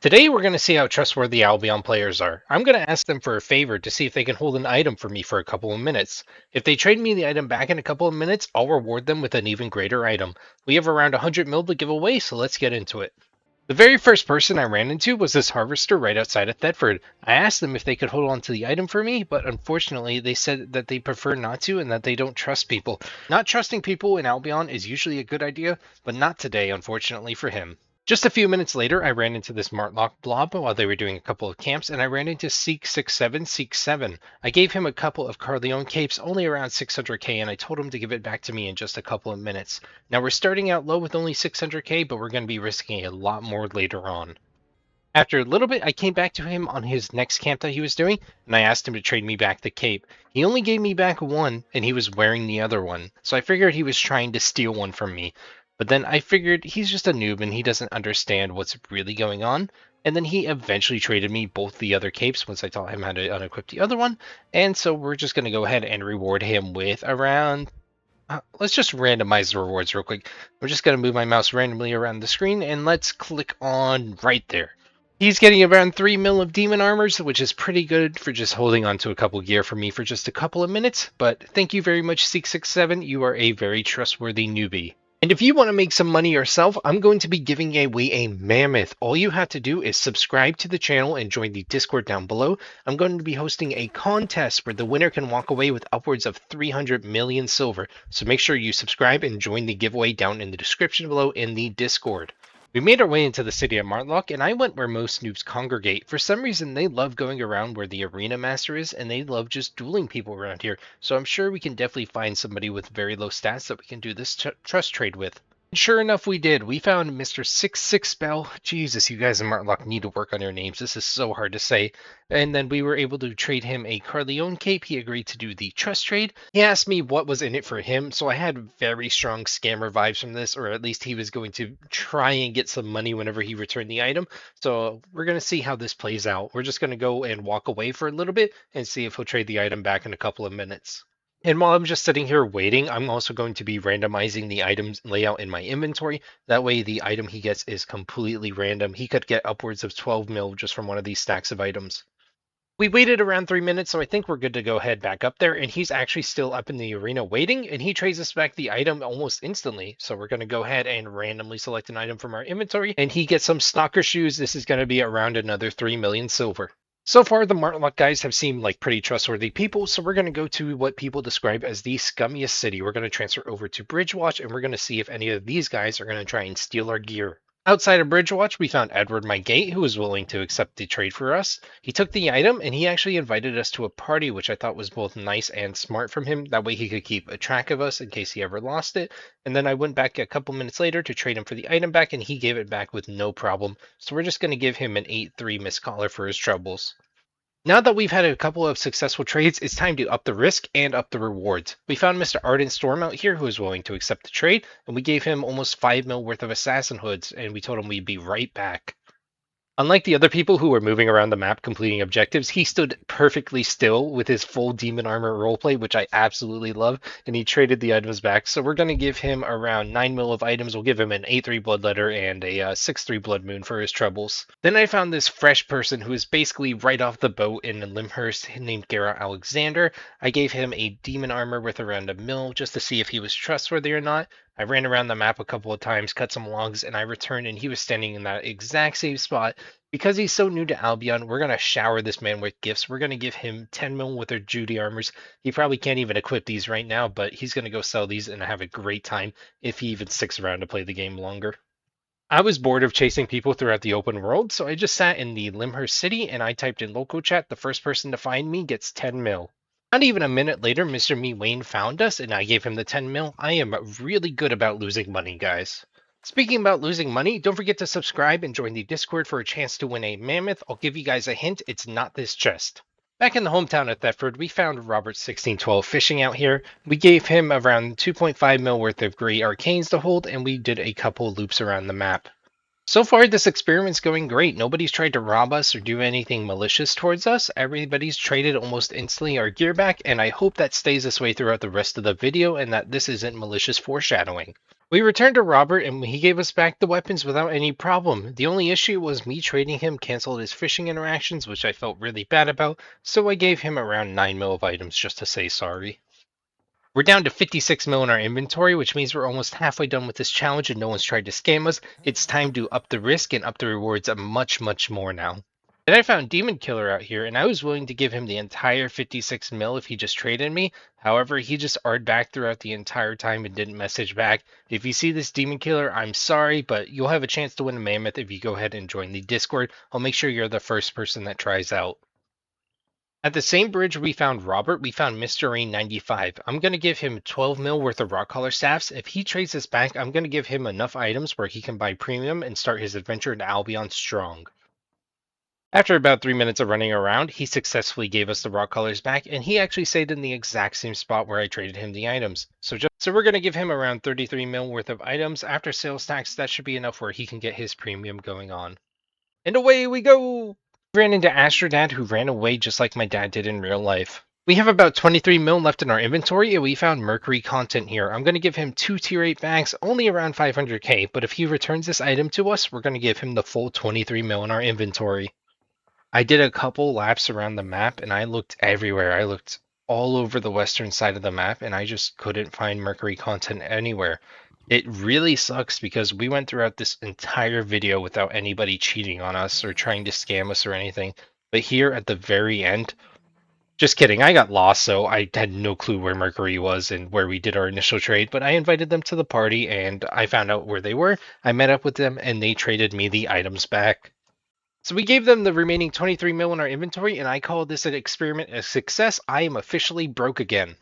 Today we're going to see how trustworthy Albion players are. I'm going to ask them for a favor to see if they can hold an item for me for a couple of minutes. If they trade me the item back in a couple of minutes, I'll reward them with an even greater item. We have around 100 mil to give away, so let's get into it. The very first person I ran into was this harvester right outside of Thetford. I asked them if they could hold on to the item for me, but unfortunately they said that they prefer not to and that they don't trust people. Not trusting people in Albion is usually a good idea, but not today, unfortunately for him. Just a few minutes later, I ran into this Martlock blob while they were doing a couple of camps, and I ran into Seek7. I gave him a couple of Carleone capes, only around 600k, and I told him to give it back to me in just a couple of minutes. Now we're starting out low with only 600k, but we're going to be risking a lot more later on. After a little bit, I came back to him on his next camp that he was doing, and I asked him to trade me back the cape. He only gave me back one, and he was wearing the other one, so I figured he was trying to steal one from me. But then I figured he's just a noob and he doesn't understand what's really going on. And then he eventually traded me both the other capes once I taught him how to unequip the other one. And so we're just going to go ahead and reward him with around... let's just randomize the rewards real quick. I'm just going to move my mouse randomly around the screen and let's click on right there. He's getting around 3 mil of demon armors, which is pretty good for just holding on to a couple gear for me for just a couple of minutes. But thank you very much, Seek7. You are a very trustworthy newbie. And if you want to make some money yourself, I'm going to be giving away a mammoth. All you have to do is subscribe to the channel and join the Discord down below. I'm going to be hosting a contest where the winner can walk away with upwards of 300 million silver. So make sure you subscribe and join the giveaway down in the description below in the Discord. We made our way into the city of Martlock, and I went where most noobs congregate. For some reason, they love going around where the arena master is, and they love just dueling people around here. So I'm sure we can definitely find somebody with very low stats that we can do this trust trade with. Sure enough, we did. We found Mr. 66 Spell. Jesus, you guys in Martlock need to work on your names. This is so hard to say. And then we were able to trade him a Carleone cape. He agreed to do the trust trade. He asked me what was in it for him, so I had very strong scammer vibes from this, or at least he was going to try and get some money whenever he returned the item. So we're going to see how this plays out. We're just going to go and walk away for a little bit and see if he'll trade the item back in a couple of minutes. And while I'm just sitting here waiting, I'm also going to be randomizing the items layout in my inventory. That way the item he gets is completely random. He could get upwards of 12 mil just from one of these stacks of items. We waited around 3 minutes, so I think we're good to go head back up there. And he's actually still up in the arena waiting, and he trades us back the item almost instantly. So we're going to go ahead and randomly select an item from our inventory, and he gets some stalker shoes. This is going to be around another 3 million silver. So far, the Martlock guys have seemed like pretty trustworthy people, so we're going to go to what people describe as the scummiest city. We're going to transfer over to Bridgewatch, and we're going to see if any of these guys are going to try and steal our gear. Outside of Bridgewatch, we found Edward My Gate, who was willing to accept the trade for us. He took the item, and he actually invited us to a party, which I thought was both nice and smart from him. That way he could keep a track of us in case he ever lost it. And then I went back a couple minutes later to trade him for the item back, and he gave it back with no problem. So we're just going to give him an 8-3 missed caller for his troubles. Now that we've had a couple of successful trades, it's time to up the risk and up the rewards. We found Mr. Ardent Storm out here who was willing to accept the trade, and we gave him almost 5 mil worth of assassin hoods, and we told him we'd be right back. Unlike the other people who were moving around the map completing objectives, he stood perfectly still with his full demon armor roleplay, which I absolutely love, and he traded the items back. So we're going to give him around 9 mil of items. We'll give him an 8-3 Bloodletter and a 6-3 Blood Moon for his troubles. Then I found this fresh person who is basically right off the boat in Limhurst named Garrett Alexander. I gave him a demon armor with around 1 mil just to see if he was trustworthy or not. I ran around the map a couple of times, cut some logs, and I returned, and he was standing in that exact same spot. Because he's so new to Albion, we're going to shower this man with gifts. We're going to give him 10 mil with our Judy armors. He probably can't even equip these right now, but he's going to go sell these and have a great time if he even sticks around to play the game longer. I was bored of chasing people throughout the open world, so I just sat in the Limhurst city, and I typed in local chat. The first person to find me gets 10 mil. Not even a minute later, Mr. Me Wayne found us, and I gave him the 10 mil. I am really good about losing money, guys. Speaking about losing money, don't forget to subscribe and join the Discord for a chance to win a mammoth. I'll give you guys a hint, it's not this chest. Back in the hometown of Thetford, we found Robert 1612 fishing out here. We gave him around 2.5 mil worth of great arcanes to hold, and we did a couple loops around the map. So far, this experiment's going great. Nobody's tried to rob us or do anything malicious towards us. Everybody's traded almost instantly our gear back, and I hope that stays this way throughout the rest of the video and that this isn't malicious foreshadowing. We returned to Robert and he gave us back the weapons without any problem. The only issue was me trading him canceled his fishing interactions, which I felt really bad about, so I gave him around 9 mil of items just to say sorry. We're down to 56 mil in our inventory, which means we're almost halfway done with this challenge and no one's tried to scam us. It's time to up the risk and up the rewards a much more now. Then I found Demon Killer out here, and I was willing to give him the entire 56 mil if he just traded me. However, he just R'd back throughout the entire time and didn't message back. If you see this Demon Killer, I'm sorry, but you'll have a chance to win a mammoth if you go ahead and join the Discord. I'll make sure you're the first person that tries out. At the same bridge we found Robert, we found Mr. Rain 95. I'm going to give him 12 mil worth of rock collar staffs. If he trades this back, I'm going to give him enough items where he can buy premium and start his adventure to Albion strong. After about 3 minutes of running around, he successfully gave us the rock colors back, and he actually stayed in the exact same spot where I traded him the items. So we're going to give him around 33 mil worth of items. After sales tax, that should be enough where he can get his premium going on. And away we go! Ran into Astrodad, who ran away just like my dad did in real life. We have about 23 mil left in our inventory, and we found Mercury content here. I'm going to give him 2 tier 8 bags, only around 500k, but if he returns this item to us, we're going to give him the full 23 mil in our inventory. I did a couple laps around the map, and I looked everywhere. I looked all over the western side of the map, and I just couldn't find Mercury content anywhere. It really sucks because we went throughout this entire video without anybody cheating on us or trying to scam us or anything. But here at the very end, just kidding, I got lost, so I had no clue where Mercury was and where we did our initial trade. But I invited them to the party and I found out where they were. I met up with them and they traded me the items back. So we gave them the remaining 23 mil in our inventory, and I call this an experiment a success. I am officially broke again.